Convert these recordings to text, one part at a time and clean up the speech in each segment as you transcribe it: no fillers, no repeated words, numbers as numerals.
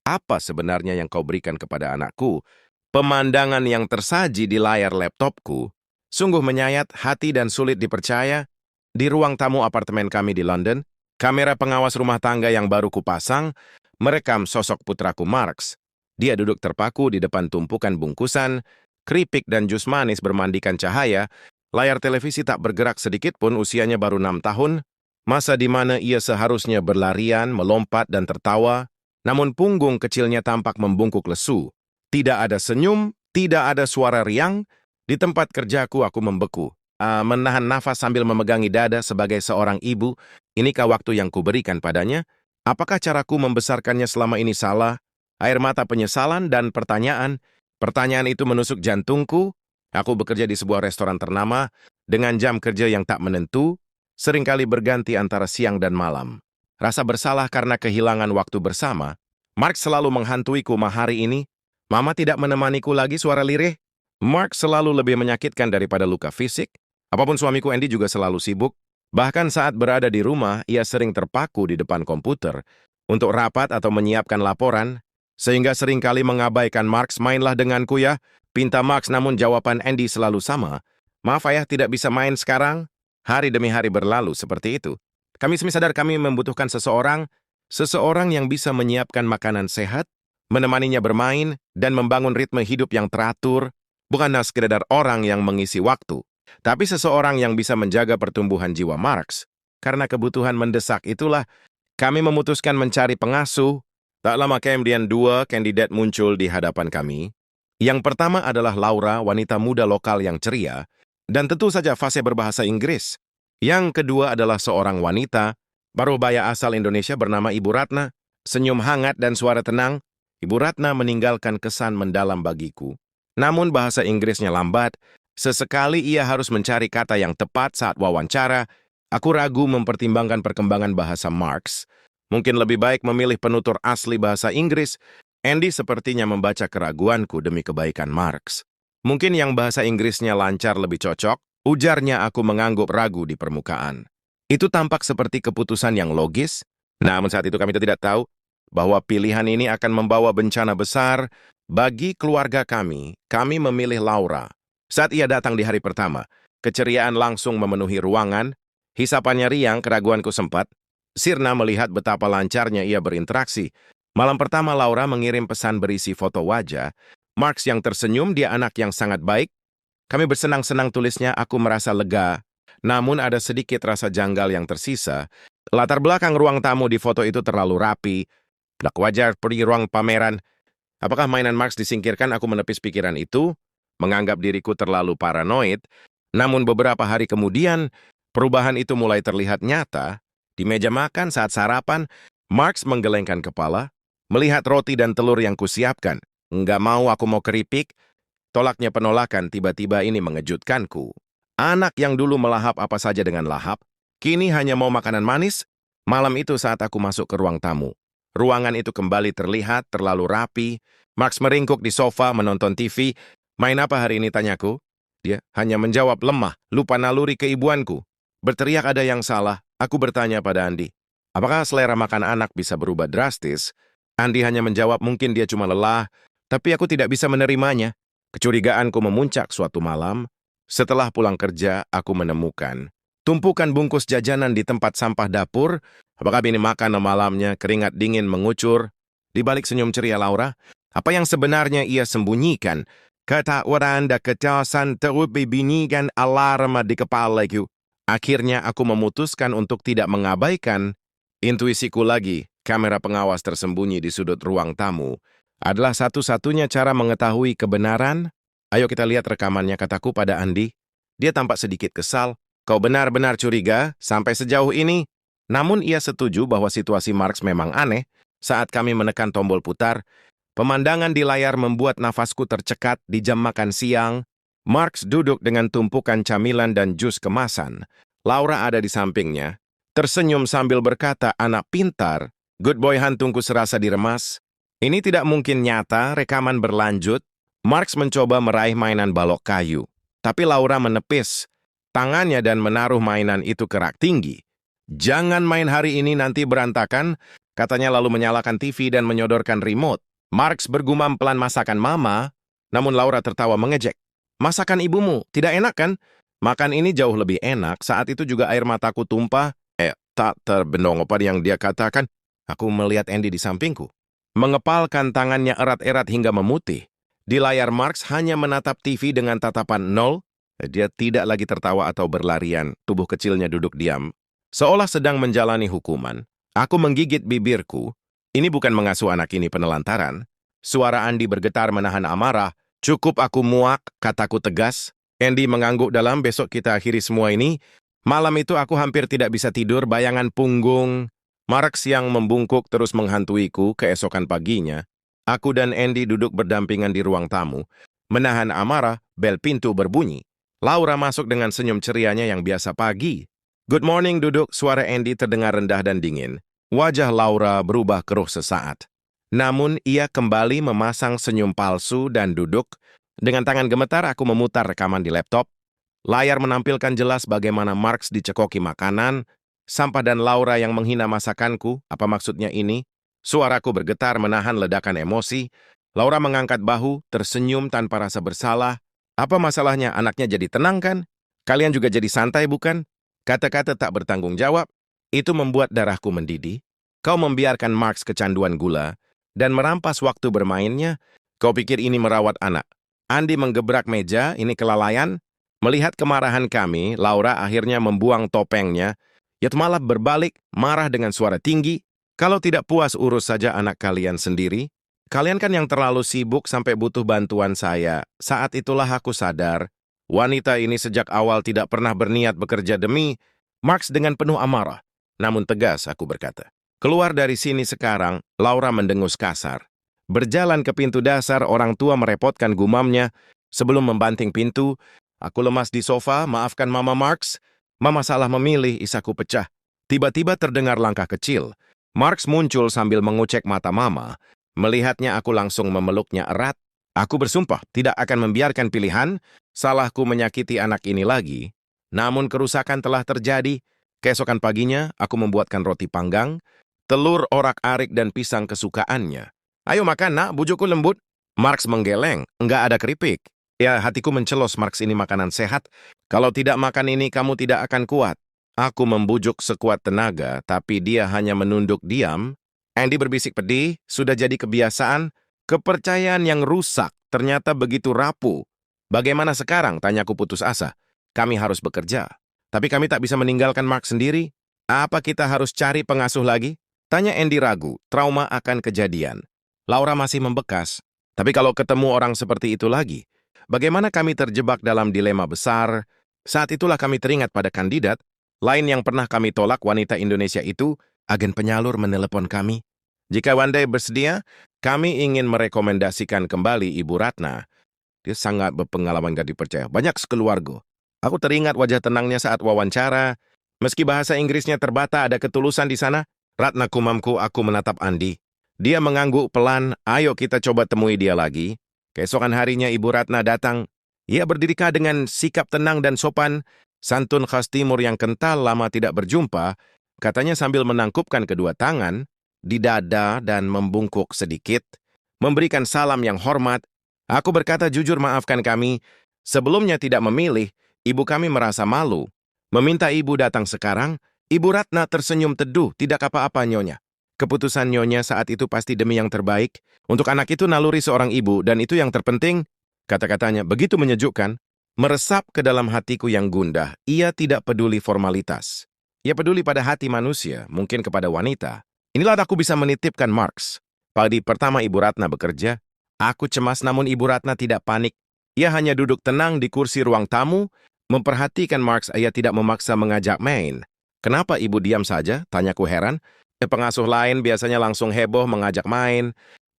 Apa sebenarnya yang kau berikan kepada anakku? Pemandangan yang tersaji di layar laptopku sungguh menyayat hati dan sulit dipercaya. Di ruang tamu apartemen kami di London, kamera pengawas rumah tangga yang baru kupasang merekam sosok putraku Marks. Dia duduk terpaku di depan tumpukan bungkusan, keripik dan jus manis bermandikan cahaya. Layar televisi tak bergerak sedikit pun, usianya baru 6 tahun. Masa di mana ia seharusnya berlarian, melompat dan tertawa, namun punggung kecilnya tampak membungkuk lesu. Tidak ada senyum, tidak ada suara riang. Di tempat kerjaku aku membeku, menahan nafas sambil memegangi dada sebagai seorang ibu. Inikah waktu yang kuberikan padanya? Apakah caraku membesarkannya selama ini salah? Air mata penyesalan dan pertanyaan. Pertanyaan itu menusuk jantungku. Aku bekerja di sebuah restoran ternama, dengan jam kerja yang tak menentu, seringkali berganti antara siang dan malam. Rasa bersalah karena kehilangan waktu bersama. Mark selalu menghantuiku. Hari ini, Mama tidak menemaniku lagi, suara lirih. Mark selalu lebih menyakitkan daripada luka fisik. Apapun suamiku Andy juga selalu sibuk. Bahkan saat berada di rumah, ia sering terpaku di depan komputer untuk rapat atau menyiapkan laporan, sehingga seringkali mengabaikan Mark. Mainlah denganku ya, pinta Mark, namun jawaban Andy selalu sama. Maaf ayah, tidak bisa main sekarang. Hari demi hari berlalu seperti itu. Kami sadar kami membutuhkan seseorang yang bisa menyiapkan makanan sehat, menemaninya bermain, dan membangun ritme hidup yang teratur, bukanlah sekedar orang yang mengisi waktu, tapi seseorang yang bisa menjaga pertumbuhan jiwa Marks. Karena kebutuhan mendesak itulah, kami memutuskan mencari pengasuh. Tak lama kemudian dua kandidat muncul di hadapan kami. Yang pertama adalah Laura, wanita muda lokal yang ceria, dan tentu saja fasih berbahasa Inggris. Yang kedua adalah seorang wanita, parubaya asal Indonesia bernama Ibu Ratna. Senyum hangat dan suara tenang, Ibu Ratna meninggalkan kesan mendalam bagiku. Namun bahasa Inggrisnya lambat. Sesekali ia harus mencari kata yang tepat saat wawancara. Aku ragu mempertimbangkan perkembangan bahasa Marks. Mungkin lebih baik memilih penutur asli bahasa Inggris. Andy sepertinya membaca keraguanku demi kebaikan Marks. Mungkin yang bahasa Inggrisnya lancar lebih cocok, ujarnya. Aku mengangguk ragu di permukaan. Itu tampak seperti keputusan yang logis. Namun saat itu kami tidak tahu bahwa pilihan ini akan membawa bencana besar bagi keluarga kami. Kami memilih Laura. Saat ia datang di hari pertama, keceriaan langsung memenuhi ruangan. Hisapannya riang, keraguanku sempat sirna melihat betapa lancarnya ia berinteraksi. Malam pertama Laura mengirim pesan berisi foto wajah Marks yang tersenyum. Dia anak yang sangat baik. Kami bersenang-senang, tulisnya. Aku merasa lega. Namun ada sedikit rasa janggal yang tersisa. Latar belakang ruang tamu di foto itu terlalu rapi. Dak wajar pergi ruang pameran. Apakah mainan Marks disingkirkan? Aku menepis pikiran itu, menganggap diriku terlalu paranoid. Namun beberapa hari kemudian, perubahan itu mulai terlihat nyata. Di meja makan saat sarapan, Marks menggelengkan kepala, melihat roti dan telur yang kusiapkan. Enggak mau, aku mau keripik. Tolaknya penolakan. Tiba-tiba ini mengejutkanku. Anak yang dulu melahap apa saja dengan lahap, kini hanya mau makanan manis. Malam itu saat aku masuk ke ruang tamu, ruangan itu kembali terlihat terlalu rapi. Marks meringkuk di sofa menonton TV. Main apa hari ini, tanyaku. Dia hanya menjawab lemah, lupa naluri keibuanku. Berteriak ada yang salah. Aku bertanya pada Andy, apakah selera makan anak bisa berubah drastis? Andy hanya menjawab mungkin dia cuma lelah, tapi aku tidak bisa menerimanya. Kecurigaanku memuncak suatu malam. Setelah pulang kerja, aku menemukan tumpukan bungkus jajanan di tempat sampah dapur. Apakah ini makan malamnya? Keringat dingin mengucur. Di balik senyum ceria Laura, apa yang sebenarnya ia sembunyikan? Ketakutan dan kecemasan terus berbunyikan alarm di kepalaku. Akhirnya aku memutuskan untuk tidak mengabaikan intuisiku lagi. Kamera pengawas tersembunyi di sudut ruang tamu adalah satu-satunya cara mengetahui kebenaran. Ayo kita lihat rekamannya, kataku pada Andy. Dia tampak sedikit kesal. Kau benar-benar curiga sampai sejauh ini? Namun ia setuju bahwa situasi Marks memang aneh. Saat kami menekan tombol putar, pemandangan di layar membuat nafasku tercekat. Di jam makan siang, Marks duduk dengan tumpukan camilan dan jus kemasan. Laura ada di sampingnya, tersenyum sambil berkata, anak pintar. Good boy, hantungku serasa diremas. Ini tidak mungkin nyata. Rekaman berlanjut. Marks mencoba meraih mainan balok kayu, tapi Laura menepis tangannya dan menaruh mainan itu ke rak tinggi. Jangan main hari ini, nanti berantakan. Katanya lalu menyalakan TV dan menyodorkan remote. Marks bergumam pelan masakan mama, namun Laura tertawa mengejek. Masakan ibumu, tidak enak kan? Makan ini jauh lebih enak, saat itu juga air mataku tumpah. Tak terbendong apa yang dia katakan. Aku melihat Andy di sampingku. Mengepalkan tangannya erat-erat hingga memutih. Di layar Marks hanya menatap TV dengan tatapan nol. Dia tidak lagi tertawa atau berlarian, tubuh kecilnya duduk diam. Seolah sedang menjalani hukuman. Aku menggigit bibirku. Ini bukan mengasuh anak ini penelantaran. Suara Andy bergetar menahan amarah. Cukup aku muak, kataku tegas. Andy mengangguk dalam, besok kita akhiri semua ini. Malam itu aku hampir tidak bisa tidur, bayangan punggung. Marks yang membungkuk terus menghantuiku keesokan paginya. Aku dan Andy duduk berdampingan di ruang tamu. Menahan amarah, bel pintu berbunyi. Laura masuk dengan senyum cerianya yang biasa pagi. Good morning, duduk, suara Andy terdengar rendah dan dingin. Wajah Laura berubah keruh sesaat. Namun ia kembali memasang senyum palsu dan duduk. Dengan tangan gemetar aku memutar rekaman di laptop. Layar menampilkan jelas bagaimana Marks dicekoki makanan, sampah dan Laura yang menghina masakanku. Apa maksudnya ini? Suaraku bergetar menahan ledakan emosi. Laura mengangkat bahu, tersenyum tanpa rasa bersalah. Apa masalahnya? Anaknya jadi tenang kan? Kalian juga jadi santai bukan? Kata-kata tak bertanggung jawab. Itu membuat darahku mendidih. Kau membiarkan Marks kecanduan gula dan merampas waktu bermainnya. Kau pikir ini merawat anak? Andy menggebrak meja, ini kelalaian. Melihat kemarahan kami, Laura akhirnya membuang topengnya. Ia malah berbalik, marah dengan suara tinggi. Kalau tidak puas urus saja anak kalian sendiri. Kalian kan yang terlalu sibuk sampai butuh bantuan saya. Saat itulah aku sadar, wanita ini sejak awal tidak pernah berniat bekerja demi Marks dengan penuh amarah. Namun tegas aku berkata, keluar dari sini sekarang. Laura mendengus kasar. Berjalan ke pintu dasar, orang tua merepotkan gumamnya. Sebelum membanting pintu, aku lemas di sofa, maafkan Mama Marks. Mama salah memilih, isaku pecah. Tiba-tiba terdengar langkah kecil. Marks muncul sambil mengucek mata Mama. Melihatnya aku langsung memeluknya erat. Aku bersumpah tidak akan membiarkan pilihan. Salahku menyakiti anak ini lagi. Namun kerusakan telah terjadi. Keesokan paginya, aku membuatkan roti panggang, telur orak-arik dan pisang kesukaannya. Ayo makan nak, bujukku lembut. Marks menggeleng, enggak ada keripik. Ya, hatiku mencelos, Marks ini makanan sehat. Kalau tidak makan ini, kamu tidak akan kuat. Aku membujuk sekuat tenaga, tapi dia hanya menunduk diam. Andy berbisik pedih, sudah jadi kebiasaan. Kepercayaan yang rusak, ternyata begitu rapuh. Bagaimana sekarang? Tanyaku putus asa. Kami harus bekerja. Tapi kami tak bisa meninggalkan Mark sendiri. Apa kita harus cari pengasuh lagi? Tanya Andy ragu, trauma akan kejadian. Laura masih membekas. Tapi kalau ketemu orang seperti itu lagi, bagaimana kami terjebak dalam dilema besar? Saat itulah kami teringat pada kandidat lain yang pernah kami tolak, wanita Indonesia itu. Agen penyalur menelepon kami. Jika Wanda bersedia, kami ingin merekomendasikan kembali Ibu Ratna. Dia sangat berpengalaman, gak dipercaya. Banyak sekeluarga. Aku teringat wajah tenangnya saat wawancara. Meski bahasa Inggrisnya terbata, ada ketulusan di sana. Ratna kumamku, aku menatap Andy. Dia mengangguk pelan, ayo kita coba temui dia lagi. Keesokan harinya Ibu Ratna datang. Ia berdiri dengan sikap tenang dan sopan. Santun khas timur yang kental, lama tidak berjumpa. Katanya sambil menangkupkan kedua tangan di dada dan membungkuk sedikit. Memberikan salam yang hormat. Aku berkata jujur, maafkan kami. Sebelumnya tidak memilih. Ibu kami merasa malu. Meminta ibu datang sekarang. Ibu Ratna tersenyum teduh, tidak apa-apa nyonya. Keputusan nyonya saat itu pasti demi yang terbaik. Untuk anak itu naluri seorang ibu, dan itu yang terpenting. Kata-katanya begitu menyejukkan. Meresap ke dalam hatiku yang gundah. Ia tidak peduli formalitas. Ia peduli pada hati manusia, mungkin kepada wanita. Inilah aku bisa menitipkan Marks. Pagi pertama Ibu Ratna bekerja. Aku cemas, namun Ibu Ratna tidak panik. Ia hanya duduk tenang di kursi ruang tamu, memperhatikan Marks. Ia tidak memaksa mengajak main. Kenapa ibu diam saja? Tanyaku heran. Pengasuh lain biasanya langsung heboh mengajak main.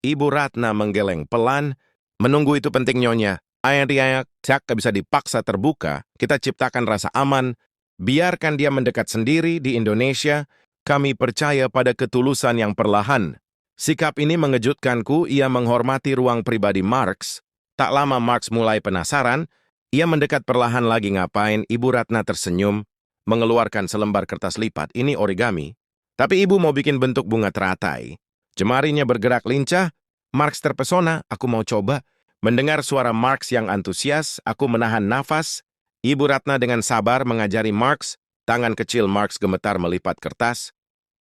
Ibu Ratna menggeleng pelan. Menunggu itu penting nyonya. Ayah tak bisa dipaksa terbuka. Kita ciptakan rasa aman. Biarkan dia mendekat sendiri di Indonesia. Kami percaya pada ketulusan yang perlahan. Sikap ini mengejutkanku. Ia menghormati ruang pribadi Marks. Tak lama Marks mulai penasaran. Ia mendekat perlahan lagi. Ngapain? Ibu Ratna tersenyum, mengeluarkan selembar kertas lipat. Ini origami. Tapi ibu mau bikin bentuk bunga teratai. Jemarinya bergerak lincah. Marks terpesona, aku mau coba. Mendengar suara Marks yang antusias, aku menahan nafas. Ibu Ratna dengan sabar mengajari Marks. Tangan kecil Marks gemetar melipat kertas.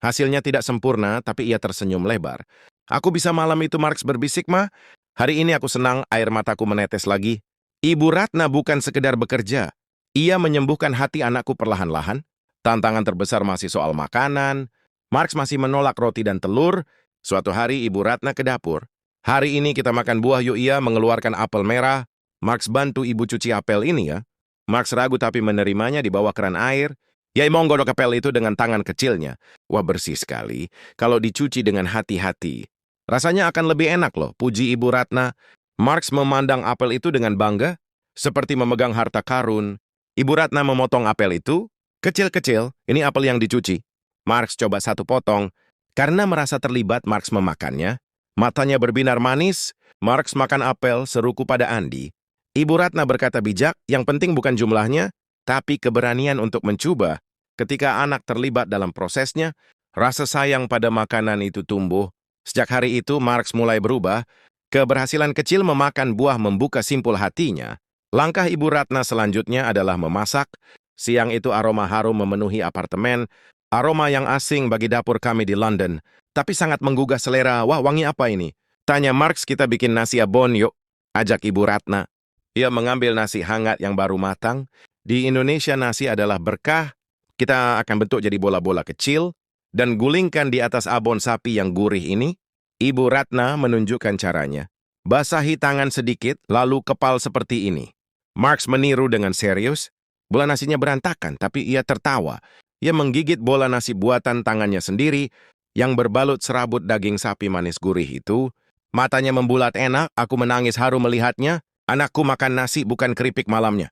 Hasilnya tidak sempurna, tapi ia tersenyum lebar. Aku bisa malam itu, Marks berbisik, Ma. Hari ini aku senang, air mataku menetes lagi. Ibu Ratna bukan sekedar bekerja. Ia menyembuhkan hati anakku perlahan-lahan. Tantangan terbesar masih soal makanan. Marks masih menolak roti dan telur. Suatu hari Ibu Ratna ke dapur. Hari ini kita makan buah yuk, ia mengeluarkan apel merah. Marks bantu ibu cuci apel ini ya. Marks ragu tapi menerimanya di bawah keran air. Ia menggodok apel itu dengan tangan kecilnya. Wah, bersih sekali. Kalau dicuci dengan hati-hati. Rasanya akan lebih enak loh, puji Ibu Ratna. Marks memandang apel itu dengan bangga, seperti memegang harta karun. Ibu Ratna memotong apel itu. Kecil-kecil, ini apel yang dicuci. Marks coba satu potong. Karena merasa terlibat, Marks memakannya. Matanya berbinar manis. Marks makan apel seruku pada Andi. Ibu Ratna berkata bijak, yang penting bukan jumlahnya, tapi keberanian untuk mencoba. Ketika anak terlibat dalam prosesnya, rasa sayang pada makanan itu tumbuh. Sejak hari itu, Marks mulai berubah. Keberhasilan kecil memakan buah membuka simpul hatinya. Langkah Ibu Ratna selanjutnya adalah memasak. Siang itu aroma harum memenuhi apartemen. Aroma yang asing bagi dapur kami di London. Tapi sangat menggugah selera. Wah, wangi apa ini? Tanya Marks, kita bikin nasi abon yuk. Ajak Ibu Ratna. Ia mengambil nasi hangat yang baru matang. Di Indonesia nasi adalah berkah. Kita akan bentuk jadi bola-bola kecil dan gulingkan di atas abon sapi yang gurih ini. Ibu Ratna menunjukkan caranya. Basahi tangan sedikit, lalu kepal seperti ini. Marks meniru dengan serius. Bola nasinya berantakan, tapi ia tertawa. Ia menggigit bola nasi buatan tangannya sendiri yang berbalut serabut daging sapi manis gurih itu. Matanya membulat enak, aku menangis haru melihatnya. Anakku makan nasi bukan keripik malamnya.